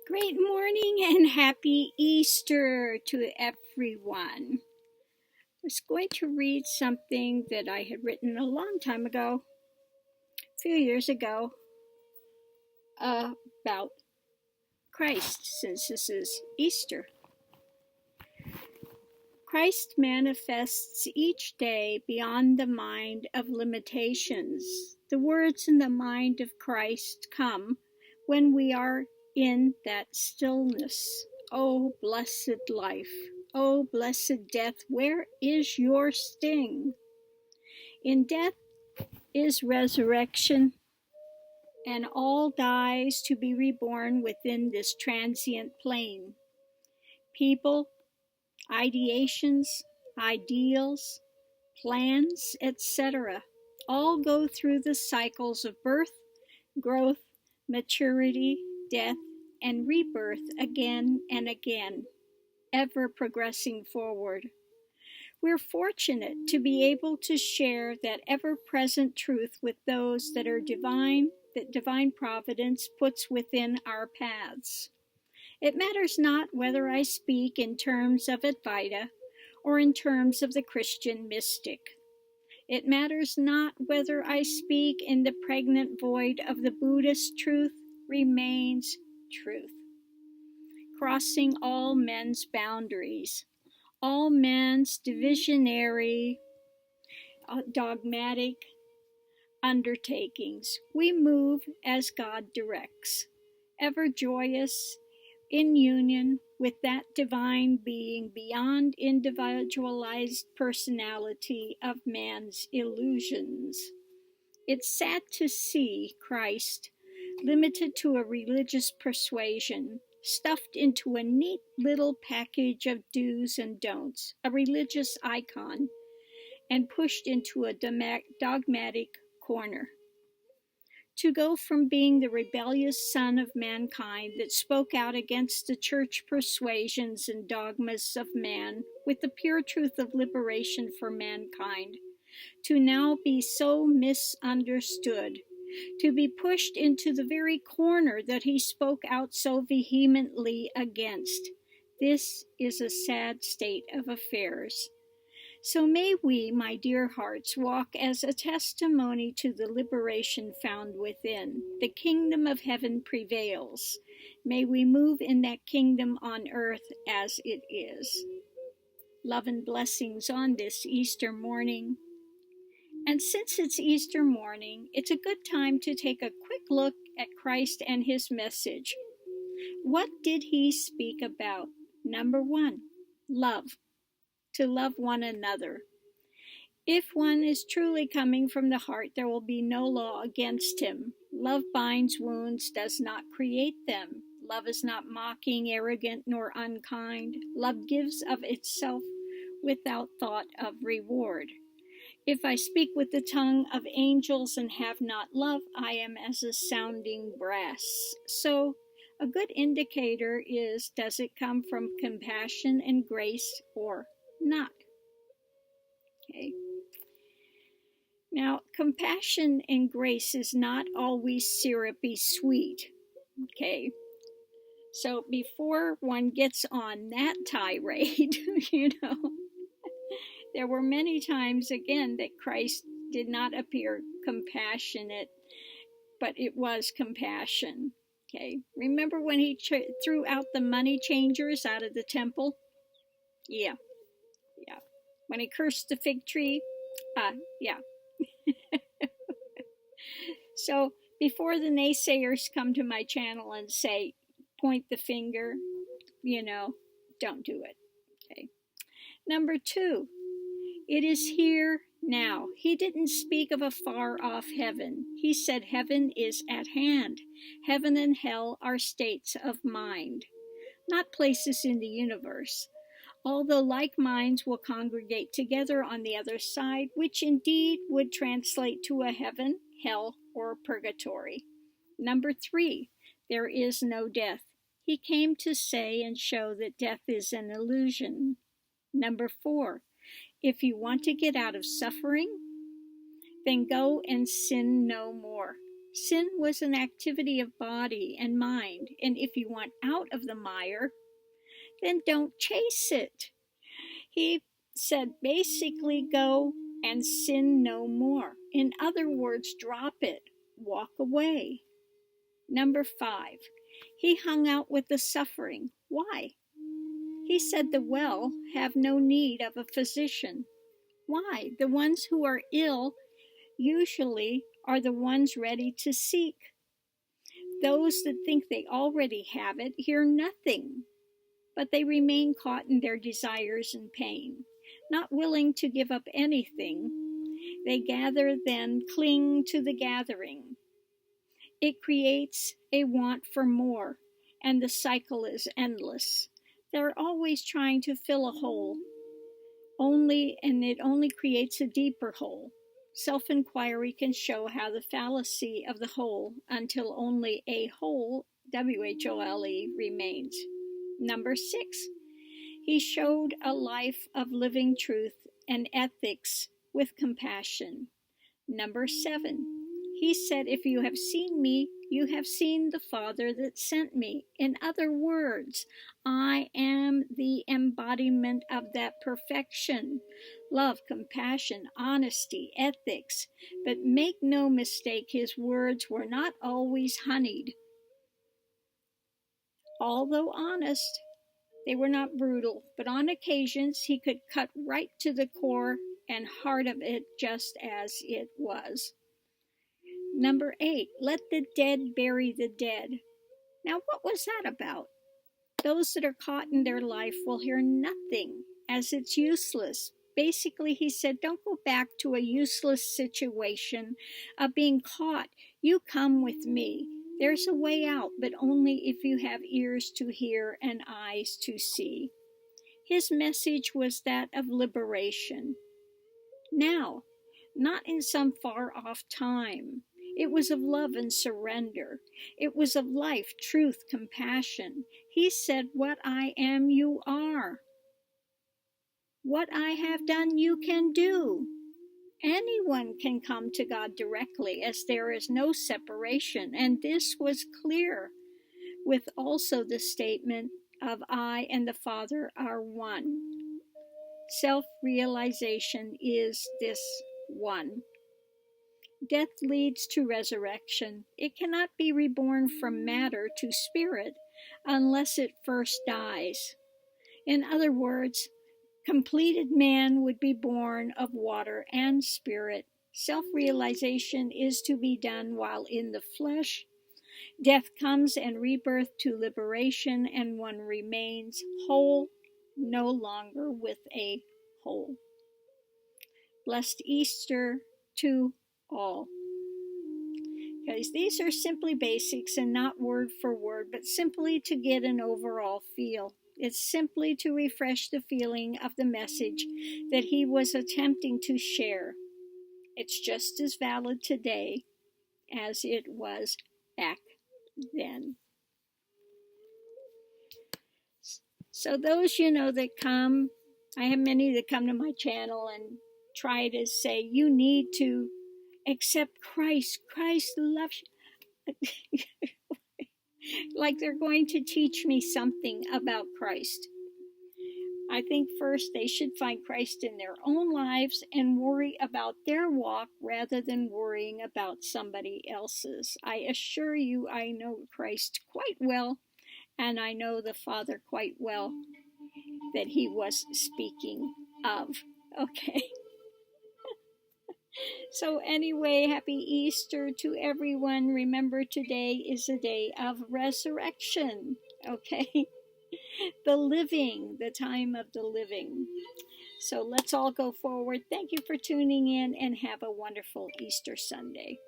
Great morning and happy Easter to everyone. I was going to read something that I had written a long time ago, a few years ago, about Christ, since this is Easter. Christ manifests each day beyond the mind of limitations. The words in the mind of Christ come when we are in that stillness. Oh, blessed life! Oh, blessed death, where is your sting? In death is resurrection, and all dies to be reborn within this transient plane. People, ideations, ideals, plans, etc., all go through the cycles of birth, growth, maturity, death, and rebirth again and again, ever progressing forward. We're fortunate to be able to share that ever-present truth with those that are divine, that divine providence puts within our paths. It matters not whether I speak in terms of Advaita or in terms of the Christian mystic. It matters not whether I speak in the pregnant void of the Buddhist truth remains truth, crossing all men's boundaries, all men's divisionary, dogmatic undertakings. We move as God directs, ever joyous, in union with that divine being beyond individualized personality of man's illusions. It's sad to see Christ limited to a religious persuasion, stuffed into a neat little package of do's and don'ts, a religious icon, and pushed into a dogmatic corner. To go from being the rebellious son of mankind that spoke out against the church persuasions and dogmas of man with the pure truth of liberation for mankind, to now be so misunderstood, to be pushed into the very corner that he spoke out so vehemently against. This is a sad state of affairs. So may we, my dear hearts, walk as a testimony to the liberation found within. The kingdom of heaven prevails. May we move in that kingdom on earth as it is. Love and blessings on this Easter morning. And since it's Easter morning, it's a good time to take a quick look at Christ and his message. What did he speak about? Number 1, love. To love one another. If one is truly coming from the heart, there will be no law against him. Love binds wounds, does not create them. Love is not mocking, arrogant, nor unkind. Love gives of itself without thought of reward. If I speak with the tongue of angels and have not love, I am as a sounding brass. So, a good indicator is, does it come from compassion and grace or not? Okay. Now, compassion and grace is not always syrupy sweet. Okay. So before one gets on that tirade, there were many times again that Christ did not appear compassionate, but it was compassion. Okay. Remember when he threw out the money changers out of the temple? Yeah. When he cursed the fig tree? Yeah. So before the naysayers come to my channel and say, point the finger, don't do it. Okay. Number 2, it is here now. He didn't speak of a far-off heaven. He said heaven is at hand. Heaven and hell are states of mind, not places in the universe. Although like minds will congregate together on the other side, which indeed would translate to a heaven, hell, or purgatory. Number 3, there is no death. He came to say and show that death is an illusion. Number 4, if you want to get out of suffering, then go and sin no more. Sin was an activity of body and mind, and if you want out of the mire, then don't chase it. He said basically go and sin no more. In other words, drop it, walk away. Number 5, he hung out with the suffering. Why? He said the well have no need of a physician. Why? The ones who are ill usually are the ones ready to seek. Those that think they already have it hear nothing, but they remain caught in their desires and pain, not willing to give up anything. They gather, then cling to the gathering. It creates a want for more, and the cycle is endless. They're always trying to fill a hole, and it only creates a deeper hole. Self-inquiry can show how the fallacy of the whole until only a whole, W-H-O-L-E, remains. Number 6, he showed a life of living truth and ethics with compassion. Number 7, he said, if you have seen me, you have seen the Father that sent me. In other words, I am the embodiment of that perfection. Love, compassion, honesty, ethics. But make no mistake, his words were not always honeyed. Although honest, they were not brutal, but on occasions he could cut right to the core and heart of it just as it was. Number 8, let the dead bury the dead. Now, what was that about? Those that are caught in their life will hear nothing, as it's useless. Basically, he said, don't go back to a useless situation of being caught. You come with me. There's a way out, but only if you have ears to hear and eyes to see. His message was that of liberation. Now, not in some far-off time. It was of love and surrender. It was of life, truth, compassion. He said, what I am, you are. What I have done, you can do. Anyone can come to God directly, as there is no separation. And this was clear, with also the statement of I and the Father are one. Self-realization is this one. Death leads to resurrection. It cannot be reborn from matter to spirit unless it first dies. In other words, completed man would be born of water and spirit. Self-realization is to be done while in the flesh. Death comes and rebirth to liberation, and one remains whole, no longer with a hole. Blessed Easter to all. Guys, these are simply basics and not word for word, but simply to get an overall feel. It's simply to refresh the feeling of the message that he was attempting to share. It's just as valid today as it was back then. So those, that come, I have many that come to my channel and try to say, you need to accept Christ. Christ loves you. Like they're going to teach me something about Christ. I think first they should find Christ in their own lives and worry about their walk rather than worrying about somebody else's. I assure you, I know Christ quite well, and I know the Father quite well that he was speaking of. Okay. So anyway, happy Easter to everyone. Remember, today is a day of resurrection, okay? The living, the time of the living. So let's all go forward. Thank you for tuning in and have a wonderful Easter Sunday.